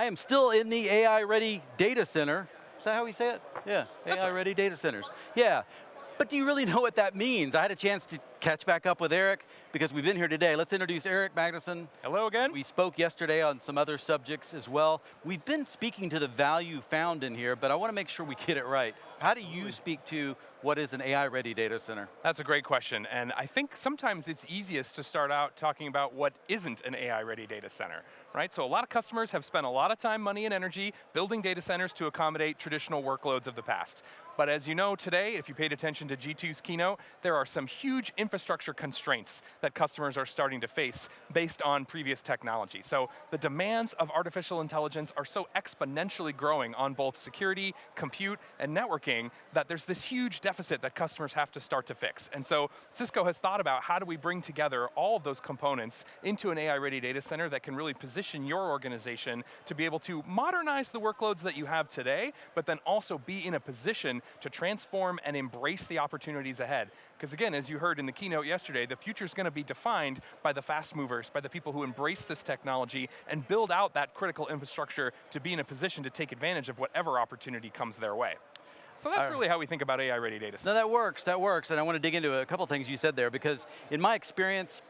I am still in the AI-ready data center. Is that how we say it? Yeah, AI-ready data centers. Yeah, but do you really know what that means? I had a chance to catch back up with Erik because we've been here today. Let's introduce Erik Magnuson. Hello again. We spoke yesterday on some other subjects as well. We've been speaking to the value found in here, but I want to make sure we get it right. How do you speak to what is an AI-ready data center? That's a great question, and I think sometimes it's easiest to start out talking about what isn't an AI-ready data center, right? So a lot of customers have spent a lot of time, money, and energy building data centers to accommodate traditional workloads of the past. But as you know today, if you paid attention to G2's keynote, there are some huge infrastructure constraints that customers are starting to face based on previous technology. So the demands of artificial intelligence are so exponentially growing on both security, compute, and networking that there's this huge deficit that customers have to start to fix. And so Cisco has thought about how do we bring together all of those components into an AI-ready data center that can really position your organization to be able to modernize the workloads that you have today, but then also be in a position to transform and embrace the opportunities ahead. Because again, as you heard in the keynote yesterday, the future is going to be defined by the fast movers, by the people who embrace this technology and build out that critical infrastructure to be in a position to take advantage of whatever opportunity comes their way. So that's really how we think about AI-ready data centers. No, that works, and I want to dig into a couple things you said there, because in my experience,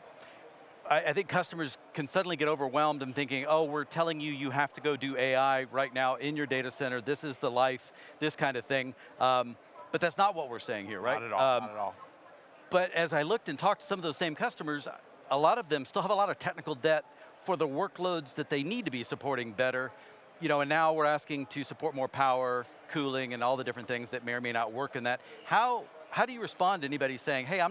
I think customers can suddenly get overwhelmed and thinking, oh, we're telling you you have to go do AI right now in your data center, this is the life, this kind of thing. But that's not what we're saying here, right? Not at all, not at all. But as I looked and talked to some of those same customers, a lot of them still have a lot of technical debt for the workloads that they need to be supporting better. You know, and now we're asking to support more power, cooling, and all the different things that may or may not work in that. How do you respond to anybody saying, hey,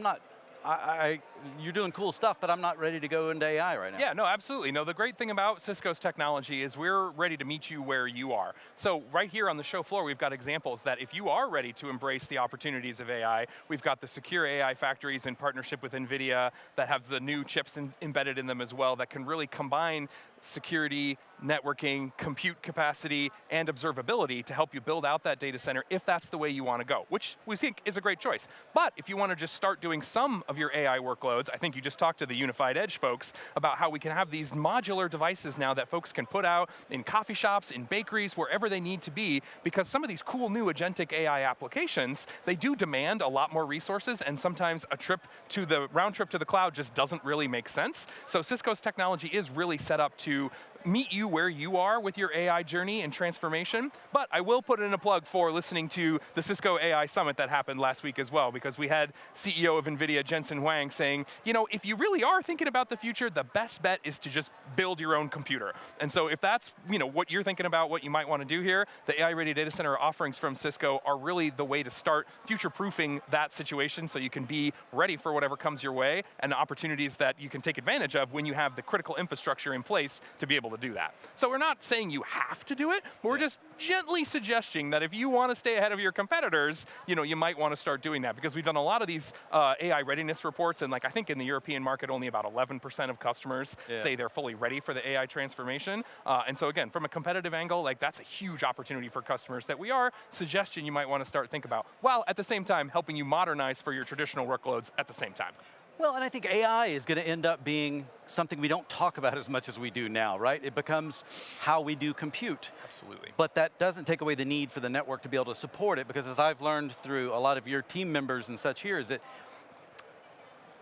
you're doing cool stuff, but I'm not ready to go into AI right now? Yeah, no, absolutely. No, the great thing about Cisco's technology is we're ready to meet you where you are. So right here on the show floor, we've got examples that if you are ready to embrace the opportunities of AI, we've got the secure AI factories in partnership with NVIDIA that have the new chips embedded in them as well that can really combine security, networking, compute capacity, and observability to help you build out that data center if that's the way you want to go, which we think is a great choice. But if you want to just start doing some of your AI workloads, I think you just talked to the Unified Edge folks about how we can have these modular devices now that folks can put out in coffee shops, in bakeries, wherever they need to be, because some of these cool new agentic AI applications, they do demand a lot more resources, and sometimes a round trip to the cloud just doesn't really make sense. So Cisco's technology is really set up to meet you where you are with your AI journey and transformation. But I will put in a plug for listening to the Cisco AI Summit that happened last week as well, because we had CEO of NVIDIA, Jensen Huang, saying, you know, if you really are thinking about the future, the best bet is to just build your own computer. And so if that's what you're thinking about, what you might want to do here, the AI-ready data center offerings from Cisco are really the way to start future-proofing that situation so you can be ready for whatever comes your way and the opportunities that you can take advantage of when you have the critical infrastructure in place to be able to do that. So we're not saying you have to do it, but we're just gently suggesting that if you want to stay ahead of your competitors, you might want to start doing that, because we've done a lot of these AI readiness reports, and I think in the European market, only about 11% of customers say they're fully ready for the AI transformation. And so again, from a competitive angle, that's a huge opportunity for customers that we are suggesting you might want to start think about, while at the same time helping you modernize for your traditional workloads at the same time. Well, and I think AI is going to end up being something we don't talk about as much as we do now, right? It becomes how we do compute. Absolutely. But that doesn't take away the need for the network to be able to support it, because as I've learned through a lot of your team members and such here, is that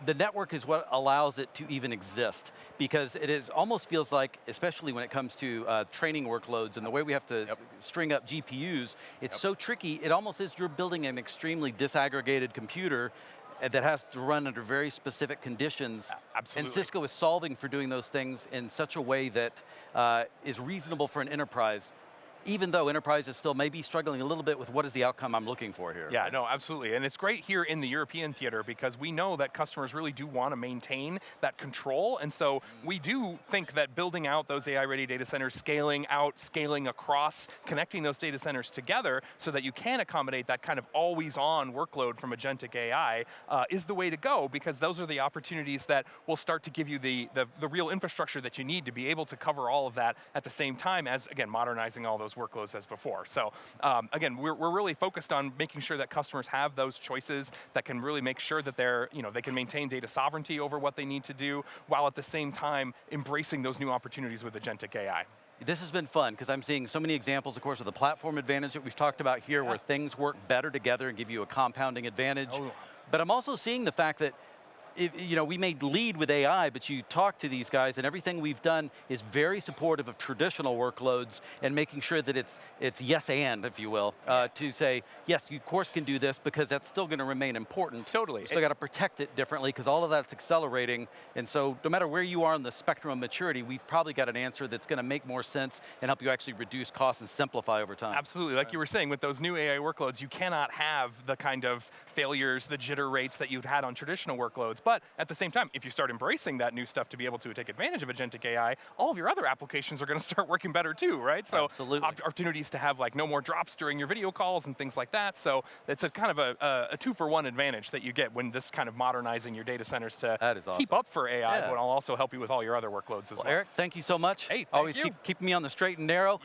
the network is what allows it to even exist, because almost feels like, especially when it comes to training workloads and the way we have to string up GPUs, it's so tricky, it almost is you're building an extremely disaggregated computer that has to run under very specific conditions. Absolutely. And Cisco is solving for doing those things in such a way that is reasonable for an enterprise, even though enterprises still may be struggling a little bit with what is the outcome I'm looking for here. Yeah, no, absolutely. And it's great here in the European theater because we know that customers really do want to maintain that control. And so we do think that building out those AI-ready data centers, scaling out, scaling across, connecting those data centers together so that you can accommodate that kind of always-on workload from agentic AI is the way to go, because those are the opportunities that will start to give you the real infrastructure that you need to be able to cover all of that at the same time as, again, modernizing all those workloads as before. So again, we're really focused on making sure that customers have those choices that can really make sure that they can maintain data sovereignty over what they need to do, while at the same time embracing those new opportunities with agentic AI. This has been fun because I'm seeing so many examples, of course, of the platform advantage that we've talked about here, where things work better together and give you a compounding advantage. Oh. But I'm also seeing the fact that we may lead with AI, but you talk to these guys and everything we've done is very supportive of traditional workloads and making sure that it's yes and, if you will, to say, yes, you of course can do this because that's still going to remain important. Totally. You still got to protect it differently because all of that's accelerating. And so no matter where you are on the spectrum of maturity, we've probably got an answer that's going to make more sense and help you actually reduce costs and simplify over time. Absolutely, like you were saying, with those new AI workloads, you cannot have the kind of failures, the jitter rates that you've had on traditional workloads. But at the same time, if you start embracing that new stuff to be able to take advantage of agentic AI, all of your other applications are going to start working better too, right? So opportunities to have like no more drops during your video calls and things like that. So it's a kind of a 2-for-1 advantage that you get when this kind of modernizing your data centers to keep up for AI, but I'll also help you with all your other workloads as well. Eric, thank you so much. Hey, always keep me on the straight and narrow.